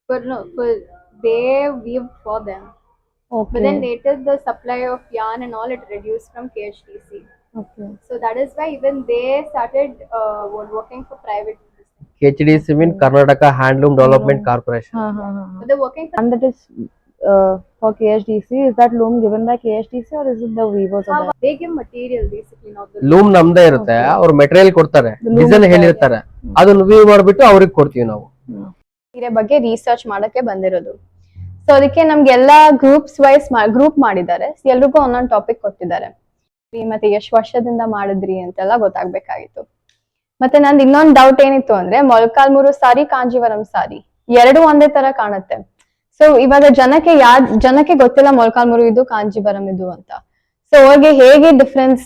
they weave for them. Okay. But then later the supply of yarn and all it reduced from KHTC. Okay. So that is why even they started working for private. KHDC means Karnataka Handloom Development Corporation. But they're working for. And that is for KHDC. Is that loom given by KHDC or is it the weavers of that? They give material basically, not the loom ನಮ್ದೇ ಇರುತ್ತೆ, ಅವ್ರು material ಕೊಡ್ತಾರೆ, design ಹೇಳಿರ್ತಾರೆ, ಅದನ್ನ view ಮಾಡ್ಬಿಟ್ಟು ಅವ್ರಿಗೆ ಕೊಡ್ತೀವಿ ನಾವು. ಸೀರೆ ಬಗ್ಗೆ ರಿಸರ್ಚ್ ಮಾಡಕ್ಕೆ ಬಂದಿರೋದು. ಸೊ ಅದಕ್ಕೆ ನಮ್ಗೆಲ್ಲಾ ಗ್ರೂಪ್ಸ್ ವೈಸ್ ಗ್ರೂಪ್ ಮಾಡಿದ್ದಾರೆ, ಎಲ್ರಿಗೂ ಒಂದೊಂದು ಟಾಪಿಕ್ ಕೊಟ್ಟಿದ್ದಾರೆ. ಮತ್ತೆ ಎಷ್ಟು ವರ್ಷದಿಂದ ಮಾಡಿದ್ರಿ ಅಂತೆಲ್ಲ ಗೊತ್ತಾಗ್ಬೇಕಾಗಿತ್ತು. ಮತ್ತೆ ನಂದು ಇನ್ನೊಂದು ಡೌಟ್ ಏನಿತ್ತು ಅಂದ್ರೆ ಮೊಳಕಾಲ್ಮೂರು ಸಾರಿ ಕಾಂಜೀವರಂ ಸಾರಿ ಎರಡು ಒಂದೇ ತರ ಕಾಣುತ್ತೆ. ಸೊ ಇವಾಗ ಜನಕ್ಕೆ ಗೊತ್ತಿಲ್ಲ ಮೊಳಕಾಲ್ಮೂರು ಇದು ಕಾಂಜೀವರಂ ಇದು ಅಂತ. ಸೊ ಅವ್ರಿಗೆ ಹೇಗೆ ಡಿಫ್ರೆನ್ಸ್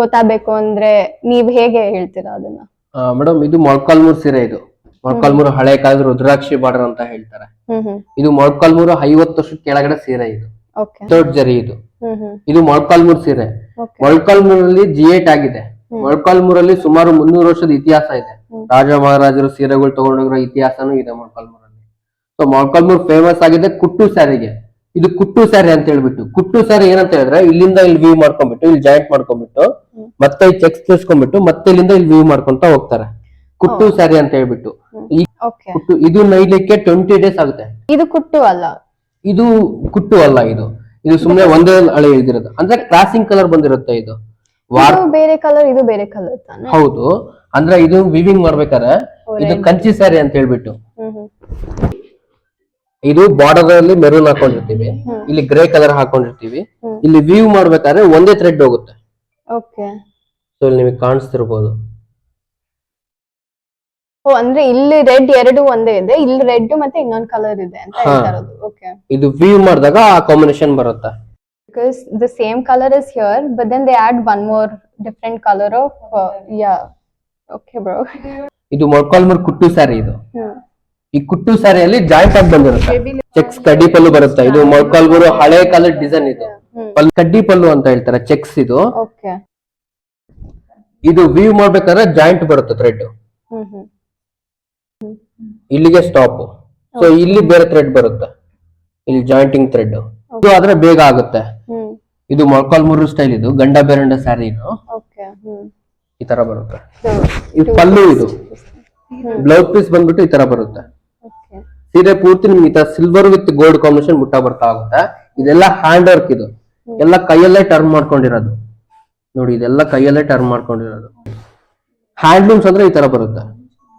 ಗೊತ್ತಾಗಬೇಕು ಅಂದ್ರೆ ನೀವ್ ಹೇಗೆ ಹೇಳ್ತೀರಾ ಅದನ್ನ? ಮೇಡಮ್, ಇದು ಮೊಳಕಾಲ್ಮೂರು ಸೀರೆ. ಇದು ಮೊಳಕಾಲ್ಮೂರು ಹಳೆ ಕಾಲದ ರುದ್ರಾಕ್ಷಿ ಬಾರ್ಡರ್ ಅಂತ ಹೇಳ್ತಾರೆ. ಇದು ಮೊಳಕಾಲ್ಮೂರು 50 ವರ್ಷದ ಕೆಳಗಡೆ ಸೀರೆ. ಇದು ದೊಡ್ಡ ಜರಿ. ಇದು ಮೊಳಕಾಲ್ಮೂರು ಸೀರೆ. ಮೊಳಕಾಲ್ಮೂರಲ್ಲಿ G8 ಆಗಿದೆ. ಮೊಳಕಾಲ್ಮೂರಲ್ಲಿ ಸುಮಾರು 300 ವರ್ಷದ ಇತಿಹಾಸ ಇದೆ. ರಾಜ ಮಹಾರಾಜರು ಸೀರೆಗಳು ತಗೊಂಡೋಗಿರೋ ಇತಿಹಾಸನೂ ಇದೆ ಮೊಳಕಾಲ್ಮೂರಲ್ಲಿ. ಸೊ ಮೊಳಕಾಲ್ಮೂರು ಫೇಮಸ್ ಆಗಿದೆ ಕುಟ್ಟು ಸ್ಯಾರಿಗೆ. ಇದು ಕುಟ್ಟು ಸ್ಯಾರಿ ಅಂತ ಹೇಳ್ಬಿಟ್ಟು. ಕುಟ್ಟು ಸ್ಯಾರಿ ಏನಂತ ಹೇಳಿದ್ರೆ ಇಲ್ಲಿಂದ ಇಲ್ಲಿ ವೀವ್ ಮಾಡ್ಕೊಂಡ್ಬಿಟ್ಟು ಇಲ್ಲಿ ಜಾಯಿಂಟ್ ಮಾಡ್ಕೊಂಡ್ಬಿಟ್ಟು ಮತ್ತೆ ಚೆಕ್ಸ್ ತಿಳ್ಸ್ಕೊಂಡ್ಬಿಟ್ಟು ಮತ್ತೆ ಇಲ್ಲಿಂದ ಇಲ್ಲಿ ವೀವ್ ಮಾಡ್ಕೊಂತ ಹೋಗ್ತಾರೆ. ಕುಟ್ಟು ಸ್ಯಾರಿ ಅಂತ ಹೇಳ್ಬಿಟ್ಟು. ಇದು ನೈಲಿಕ್ಕೆ 20 ಡೇಸ್ ಆಗುತ್ತೆ. ಇದು ಕುಟ್ಟು ಅಲ್ಲ, ಇದು ಕುಟ್ಟು ಅಲ್ಲ. ಇದು ಸುಮ್ನೆ ಒಂದೇ ಹಳೆ ಇದಿರೋದು. ಅಂದ್ರೆ ಕ್ರಾಸಿಂಗ್ ಕಲರ್ ಬಂದಿರುತ್ತೆ. ಇದು ಬೇರೆ ಕಲರ್, ಇದು ಬೇರೆ ಕಲರ್ ತಾನೆ? ಹೌದು. ಅಂದ್ರೆ ಇದು ವಿವಿಂಗ್ ಮಾಡ್ಬೇಕಾದ್ರೆ ಇದು ಕಂಚಿ ಸ್ಯಾರಿ ಅಂತ ಹೇಳ್ಬಿಟ್ಟು. ಇದು ಬಾರ್ಡರ್ ಅಲ್ಲಿ ಮೆರೂನ್ ಹಾಕೊಂಡಿರ್ತೀವಿ, ಇಲ್ಲಿ ಗ್ರೇ ಕಲರ್ ಹಾಕೊಂಡಿರ್ತೀವಿ. ಇಲ್ಲಿ ವೀವ್ ಮಾಡ್ಬೇಕಾದ್ರೆ ಒಂದೇ ಥ್ರೆಡ್ ಹೋಗುತ್ತೆ. ಸೊ ಇಲ್ಲಿ ನಿಮಗೆ ಕಾಣಿಸ್ತಿರ್ಬೋದು. ಅಂದ್ರೆ ಇಲ್ಲಿ ರೆಡ್ ಎರಡು ಒಂದೇ ಇದೆ, ಇಲ್ಲಿ ರೆಡ್ ಮತ್ತೆ ಇನ್ನೊಂದು ಕಲರ್ ಇದೆ ಅಂತ ಹೇಳ್ತಾ ಇರೋದು. ಓಕೆ, ಇದು ವೀವ್ ಮಾಡಿದಾಗ ಆ ಕಾಂಬಿನೇಷನ್ ಬರುತ್ತೆ. Because the same color is here, but then they add one more different color of yeah. Okay, bro. ಇದು ಮೊಳಕಾಲ್ಮೂರು ಕುಟ್ಟು ಸ್ಯಾರಿ. ಇದು ಈ ಕುಟ್ಟು ಸ್ಯಾರಿಯಲ್ಲಿ ಜಾಯಿಂಟ್ ಆಗಿ ಬಂದಿರುತ್ತೆ. ಚೆಕ್ಸ್ ಕಡ್ಡಿ ಪಲ್ಲು ಬರುತ್ತೆ. ಇದು ಮೊಳಕಾಲ್ಮೂರು ಹಳೆ ಕಾಲದ ಡಿಸೈನ್. ಇದು ಕಡ್ಡಿ ಪಲ್ಲು ಅಂತ ಹೇಳ್ತಾರೆ. ಚೆಕ್ಸ್ ಇದು. ಇದು ವೀವ್ ಮಾಡ್ಬೇಕಾದ್ರೆ ಜಾಯಿಂಟ್ ಬರುತ್ತೆ ಥ್ರೆಡ್. ಇಲ್ಲಿಗೆ ಸ್ಟಾಪ್. ಸೊ ಇಲ್ಲಿ ಬೇರೆ ಥ್ರೆಡ್ ಬರುತ್ತೆ, ಇಲ್ಲಿ ಜಾಯಿಂಟಿಂಗ್ ಥ್ರೆಡ್. ಇದು ಆದ್ರೆ ಬೇಗ ಆಗುತ್ತೆ. ಇದು ಮೊಳಕಾಲ್ಮೂರು ಸ್ಟೈಲ್. ಇದು ಗಂಡ ಬೇರಂಡ ಸ್ಯಾರಿ. ಇದು ಈ ತರ ಬರುತ್ತೆ. ಇದು ಪಲ್ಲು. ಇದು ಬ್ಲೌಸ್ ಪೀಸ್ ಬಂದ್ಬಿಟ್ಟು ಈ ತರ ಬರುತ್ತೆ. ಸೀರೆ ಪೂರ್ತಿ ನಿಮ್ಗೆ ಈ ತರ ಸಿಲ್ವರ್ ವಿತ್ ಗೋಲ್ಡ್ ಕಾಂಬಿನೇಷನ್ ಮುಟ್ಟ ಬರ್ತಾ ಆಗುತ್ತೆ. ಇದೆಲ್ಲ ಹ್ಯಾಂಡ್ ವರ್ಕ್. ಇದು ಎಲ್ಲ ಕೈಯಲ್ಲೇ ಟರ್ನ್ ಮಾಡ್ಕೊಂಡಿರೋದು ನೋಡಿ. ಇದೆಲ್ಲ ಕೈಯಲ್ಲೇ ಟರ್ನ್ ಮಾಡ್ಕೊಂಡಿರೋದು. ಹ್ಯಾಂಡ್ಲೂಮ್ಸ್ ಅಂದ್ರೆ ಈ ತರ ಬರುತ್ತೆ.